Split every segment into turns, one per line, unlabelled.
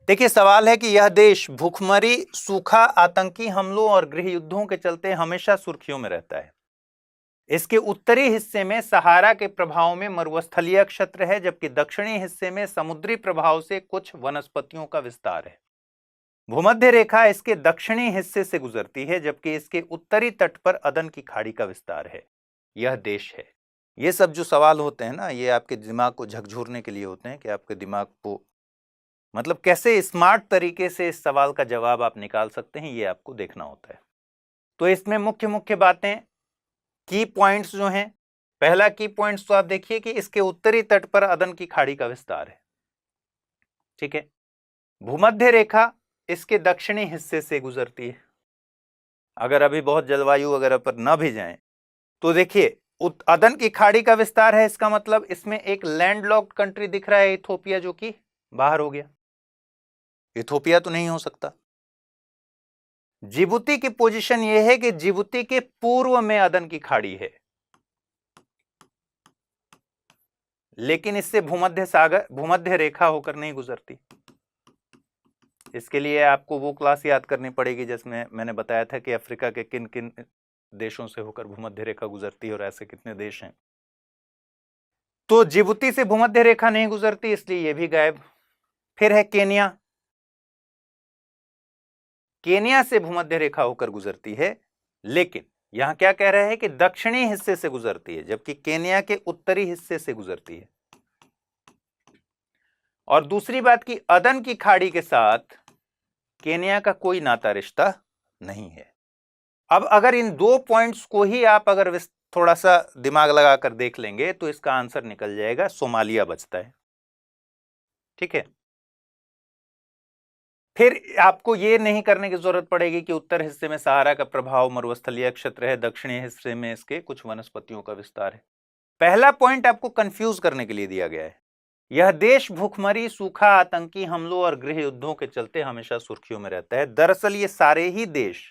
देखिए, सवाल है कि यह देश भूखमरी, सूखा, आतंकी हमलों और गृह युद्धों के चलते हमेशा सुर्खियों में रहता है। इसके उत्तरी हिस्से में सहारा के प्रभाव में मरुस्थलीय क्षेत्र है, जबकि दक्षिणी हिस्से में समुद्री प्रभाव से कुछ वनस्पतियों का विस्तार है। भूमध्य रेखा इसके दक्षिणी हिस्से से गुजरती है, जबकि इसके उत्तरी तट पर अदन की खाड़ी का विस्तार है। यह देश है। ये सब जो सवाल होते हैं ना, ये आपके दिमाग को झकझोरने के लिए होते हैं कि आपके दिमाग को मतलब कैसे स्मार्ट तरीके से इस सवाल का जवाब आप निकाल सकते हैं, ये आपको देखना होता है। तो इसमें मुख्य मुख्य बातें, की पॉइंट्स जो हैं, पहला की पॉइंट्स तो आप देखिए कि इसके उत्तरी तट पर अदन की खाड़ी का विस्तार है। ठीक है। भूमध्य रेखा इसके दक्षिणी हिस्से से गुजरती है। अगर अभी बहुत जलवायु वगैरह पर न भी जाएं तो देखिए, अदन की खाड़ी का विस्तार है, इसका मतलब इसमें एक लैंडलॉक्ड कंट्री दिख रहा है, इथोपिया, जो कि बाहर हो गया। इथोपिया तो नहीं हो सकता। जिबूती की पोजीशन यह है कि जिबूती के पूर्व में अदन की खाड़ी है, लेकिन इससे भूमध्य रेखा होकर नहीं गुजरती। इसके लिए आपको वो क्लास याद करनी पड़ेगी जिसमें मैंने बताया था कि अफ्रीका के किन किन देशों से होकर भूमध्य रेखा गुजरती है और ऐसे कितने देश हैं। तो जिबूती से भूमध्य रेखा नहीं गुजरती, इसलिए यह भी गायब। फिर है केनिया। केनिया से भूमध्य रेखा होकर गुजरती है, लेकिन यहां क्या कह रहे हैं कि दक्षिणी हिस्से से गुजरती है, जबकि केनिया के उत्तरी हिस्से से गुजरती है। और दूसरी बात कि अदन की खाड़ी के साथ केनिया का कोई नाता रिश्ता नहीं है। अब अगर इन दो पॉइंट्स को ही आप अगर थोड़ा सा दिमाग लगाकर देख लेंगे तो इसका आंसर निकल जाएगा, सोमालिया बचता है। ठीक है। फिर आपको यह नहीं करने की जरूरत पड़ेगी कि उत्तर हिस्से में सहारा का प्रभाव मरुस्थलीय क्षेत्र है, दक्षिणी हिस्से में इसके कुछ वनस्पतियों का विस्तार है। पहला पॉइंट आपको कंफ्यूज करने के लिए दिया गया है। यह देश भूखमरी, सूखा, आतंकी हमलों और गृह युद्धों के चलते हमेशा सुर्खियों में रहता है। दरअसल ये सारे ही देश,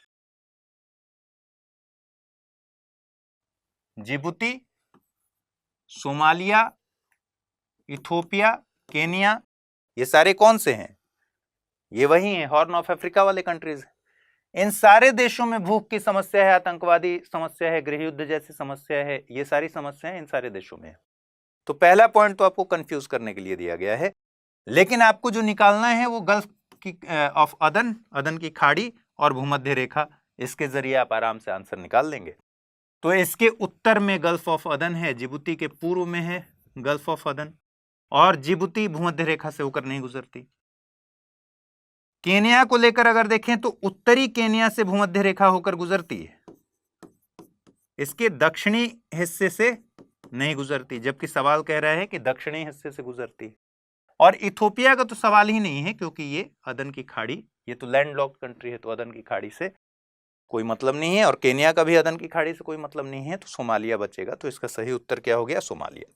जिबूती, सोमालिया, इथोपिया, केनिया, ये सारे कौन से हैं? ये वही हैं, हॉर्न ऑफ अफ्रीका वाले कंट्रीज। इन सारे देशों में भूख की समस्या है, आतंकवादी समस्या है, गृह युद्ध जैसी समस्या है। ये सारी समस्याएं इन सारे देशों में है। तो पहला पॉइंट तो आपको कंफ्यूज करने के लिए दिया गया है, लेकिन आपको जो निकालना है वो गल्फ की ऑफ अदन की खाड़ी और भूमध्य रेखा, इसके जरिए आप आराम से आंसर निकाल लेंगे। तो इसके उत्तर में गल्फ ऑफ अदन है, जिबूती के पूर्व में है गल्फ ऑफ अदन, और जिबूती भूमध्य रेखा से होकर नहीं गुजरती। केनिया को लेकर अगर देखें तो उत्तरी केनिया से भूमध्य रेखा होकर गुजरती है, इसके दक्षिणी हिस्से से नहीं गुजरती, जबकि सवाल कह रहा है कि दक्षिणी हिस्से से गुजरती। और इथोपिया का तो सवाल ही नहीं है, क्योंकि ये अदन की खाड़ी, ये तो लैंडलॉक्ड कंट्री है, तो अदन की खाड़ी से कोई मतलब नहीं है। और केनिया का भी अदन की खाड़ी से कोई मतलब नहीं है, तो सोमालिया बचेगा। तो इसका सही उत्तर क्या हो गया? सोमालिया।